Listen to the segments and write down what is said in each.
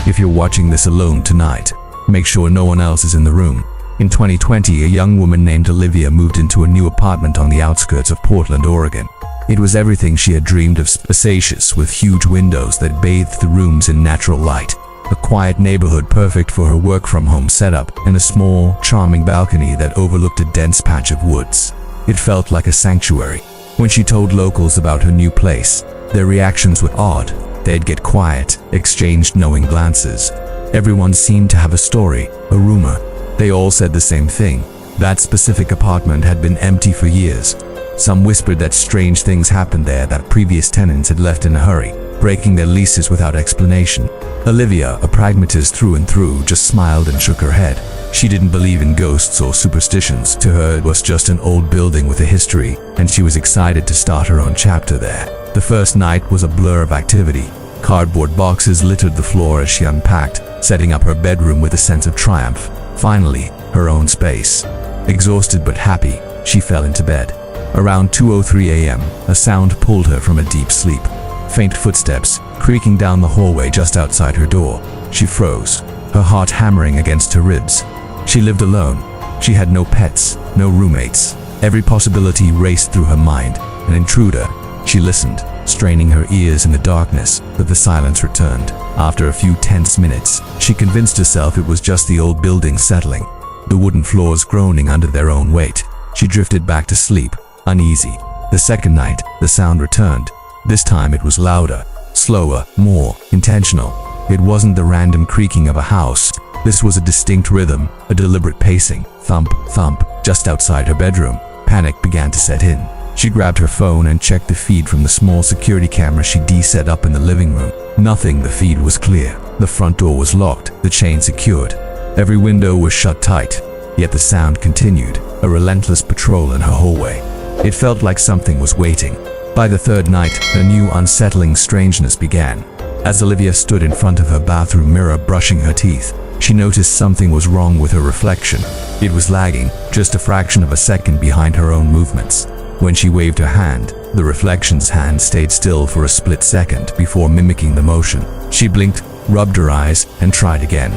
If you're watching this alone tonight, make sure no one else is in the room. In 2020, a young woman named Olivia moved into a new apartment on the outskirts of Portland, Oregon. It was everything she had dreamed of, spacious with huge windows that bathed the rooms in natural light. A quiet neighborhood perfect for her work-from-home setup, and a small, charming balcony that overlooked a dense patch of woods. It felt like a sanctuary. When she told locals about her new place, their reactions were odd. They'd get quiet, exchanged knowing glances. Everyone seemed to have a story, a rumor. They all said the same thing. That specific apartment had been empty for years. Some whispered that strange things happened there, that previous tenants had left in a hurry, breaking their leases without explanation. Olivia, a pragmatist through and through, just smiled and shook her head. She didn't believe in ghosts or superstitions. To her, it was just an old building with a history, and she was excited to start her own chapter there. The first night was a blur of activity. Cardboard boxes littered the floor as she unpacked, setting up her bedroom with a sense of triumph. Finally, her own space. Exhausted but happy, she fell into bed. Around 2:03 a.m., a sound pulled her from a deep sleep. Faint footsteps, creaking down the hallway just outside her door. She froze, her heart hammering against her ribs. She lived alone. She had no pets, no roommates. Every possibility raced through her mind. An intruder. She listened, straining her ears in the darkness, but the silence returned. After a few tense minutes, she convinced herself it was just the old building settling, the wooden floors groaning under their own weight. She drifted back to sleep, uneasy. The second night, the sound returned. This time it was louder, slower, more intentional. It wasn't the random creaking of a house. This was a distinct rhythm, a deliberate pacing. Thump, thump, just outside her bedroom. Panic began to set in. She grabbed her phone and checked the feed from the small security camera she'd set up in the living room. Nothing. The feed was clear. The front door was locked, the chain secured. Every window was shut tight. Yet the sound continued, a relentless patrol in her hallway. It felt like something was waiting. By the third night, a new unsettling strangeness began. As Olivia stood in front of her bathroom mirror brushing her teeth, she noticed something was wrong with her reflection. It was lagging, just a fraction of a second behind her own movements. When she waved her hand, the reflection's hand stayed still for a split second before mimicking the motion. She blinked, rubbed her eyes, and tried again.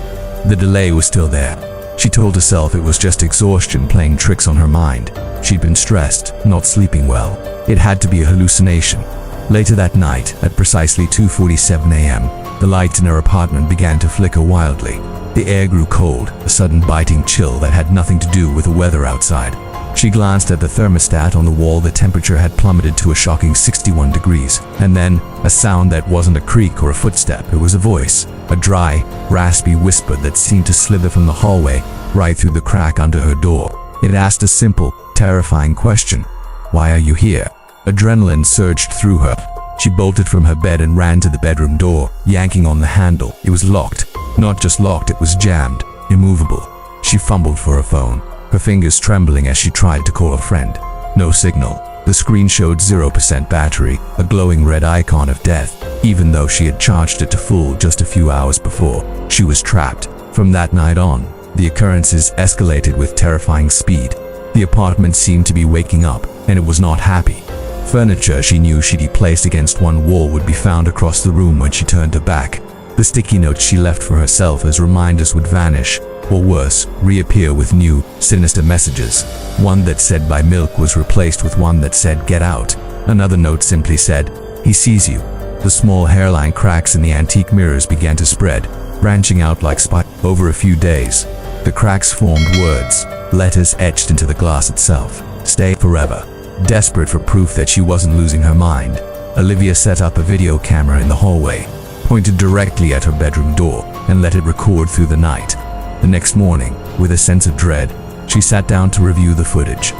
The delay was still there. She told herself it was just exhaustion playing tricks on her mind. She'd been stressed, not sleeping well. It had to be a hallucination. Later that night, at precisely 2:47 a.m., the lights in her apartment began to flicker wildly. The air grew cold, a sudden biting chill that had nothing to do with the weather outside. She glanced at the thermostat on the wall. The temperature had plummeted to a shocking 61 degrees. And then, a sound that wasn't a creak or a footstep. It was a voice, a dry, raspy whisper that seemed to slither from the hallway, right through the crack under her door. It asked a simple, terrifying question. "Why are you here?" Adrenaline surged through her. She bolted from her bed and ran to the bedroom door, yanking on the handle. It was locked. Not just locked, it was jammed, immovable. She fumbled for her phone, her fingers trembling as she tried to call a friend. No signal. The screen showed 0% battery, a glowing red icon of death, even though she had charged it to full just a few hours before. She was trapped. From that night on, the occurrences escalated with terrifying speed. The apartment seemed to be waking up, and it was not happy. Furniture she knew she'd placed against one wall would be found across the room when she turned her back. The sticky notes she left for herself as reminders would vanish, or worse, reappear with new, sinister messages. One that said "buy milk" was replaced with one that said "get out." Another note simply said, "he sees you." The small hairline cracks in the antique mirrors began to spread, branching out like spikes. Over a few days, the cracks formed words, letters etched into the glass itself. "Stay forever." Desperate for proof that she wasn't losing her mind, Olivia set up a video camera in the hallway, pointed directly at her bedroom door, and let it record through the night. The next morning, with a sense of dread, she sat down to review the footage.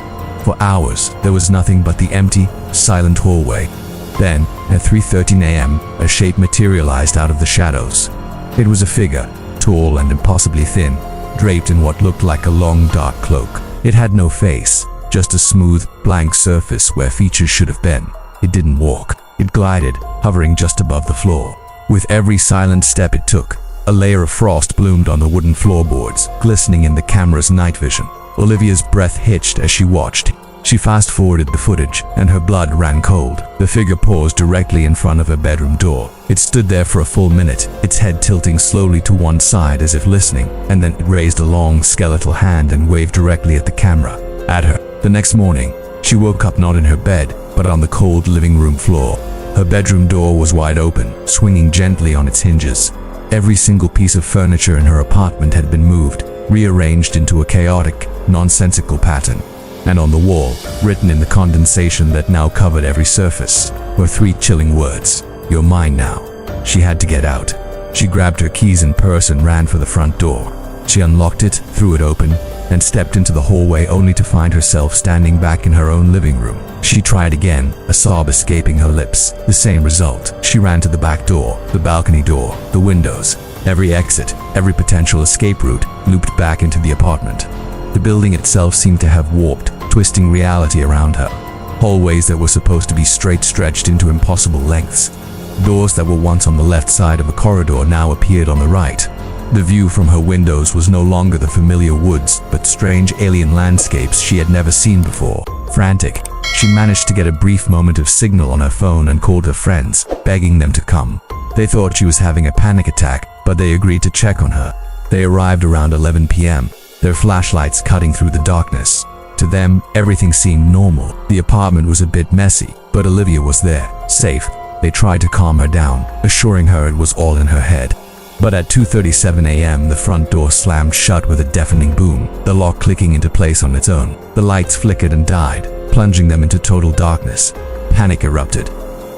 For hours, there was nothing but the empty, silent hallway. Then, at 3:13 a.m., a shape materialized out of the shadows. It was a figure, tall and impossibly thin, draped in what looked like a long, dark cloak. It had no face, just a smooth, blank surface where features should have been. It didn't walk. It glided, hovering just above the floor. With every silent step it took, a layer of frost bloomed on the wooden floorboards, glistening in the camera's night vision. Olivia's breath hitched as she watched. She fast-forwarded the footage, and her blood ran cold. The figure paused directly in front of her bedroom door. It stood there for a full minute, its head tilting slowly to one side as if listening, and then it raised a long skeletal hand and waved directly at the camera. At her. The next morning, she woke up not in her bed, but on the cold living room floor. Her bedroom door was wide open, swinging gently on its hinges. Every single piece of furniture in her apartment had been moved, rearranged into a chaotic, nonsensical pattern. And on the wall, written in the condensation that now covered every surface, were 3 chilling words: "You're mine now." She had to get out. She grabbed her keys and purse and ran for the front door. She unlocked it, threw it open, and stepped into the hallway only to find herself standing back in her own living room. She tried again, a sob escaping her lips. The same result. She ran to the back door, the balcony door, the windows. Every exit, every potential escape route, looped back into the apartment. The building itself seemed to have warped, twisting reality around her. Hallways that were supposed to be straight stretched into impossible lengths. Doors that were once on the left side of a corridor now appeared on the right. The view from her windows was no longer the familiar woods, but strange alien landscapes she had never seen before. Frantic, she managed to get a brief moment of signal on her phone and called her friends, begging them to come. They thought she was having a panic attack, but they agreed to check on her. They arrived around 11 p.m., their flashlights cutting through the darkness. To them, everything seemed normal. The apartment was a bit messy, but Olivia was there, safe. They tried to calm her down, assuring her it was all in her head. But at 2:37 a.m., the front door slammed shut with a deafening boom, the lock clicking into place on its own. The lights flickered and died, plunging them into total darkness. Panic erupted.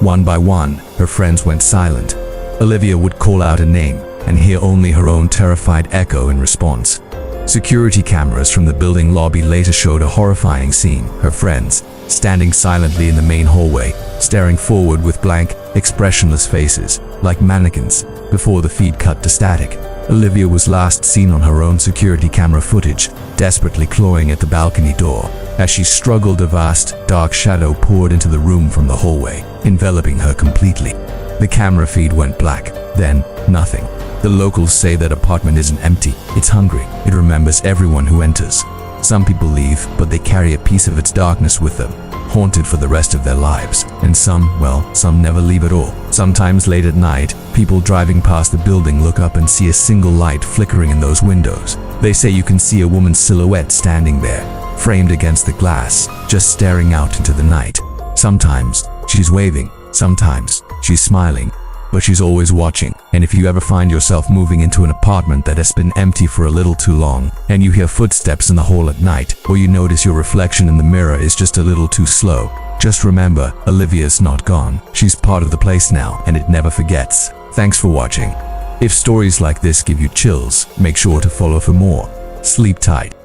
One by one, her friends went silent. Olivia would call out a name and hear only her own terrified echo in response. Security cameras from the building lobby later showed a horrifying scene. Her friends, standing silently in the main hallway, staring forward with blank, expressionless faces, like mannequins, before the feed cut to static. Olivia was last seen on her own security camera footage, desperately clawing at the balcony door. As she struggled, a vast, dark shadow poured into the room from the hallway, enveloping her completely. The camera feed went black, then nothing. The locals say that apartment isn't empty, it's hungry. It remembers everyone who enters. Some people leave, but they carry a piece of its darkness with them, haunted for the rest of their lives. And some never leave at all. Sometimes late at night, people driving past the building look up and see a single light flickering in those windows. They say you can see a woman's silhouette standing there, framed against the glass, just staring out into the night. Sometimes she's waving, sometimes she's smiling, but she's always watching. And if you ever find yourself moving into an apartment that has been empty for a little too long, and you hear footsteps in the hall at night, or you notice your reflection in the mirror is just a little too slow, just remember, Olivia's not gone. She's part of the place now, and it never forgets. Thanks for watching. If stories like this give you chills, make sure to follow for more. Sleep tight.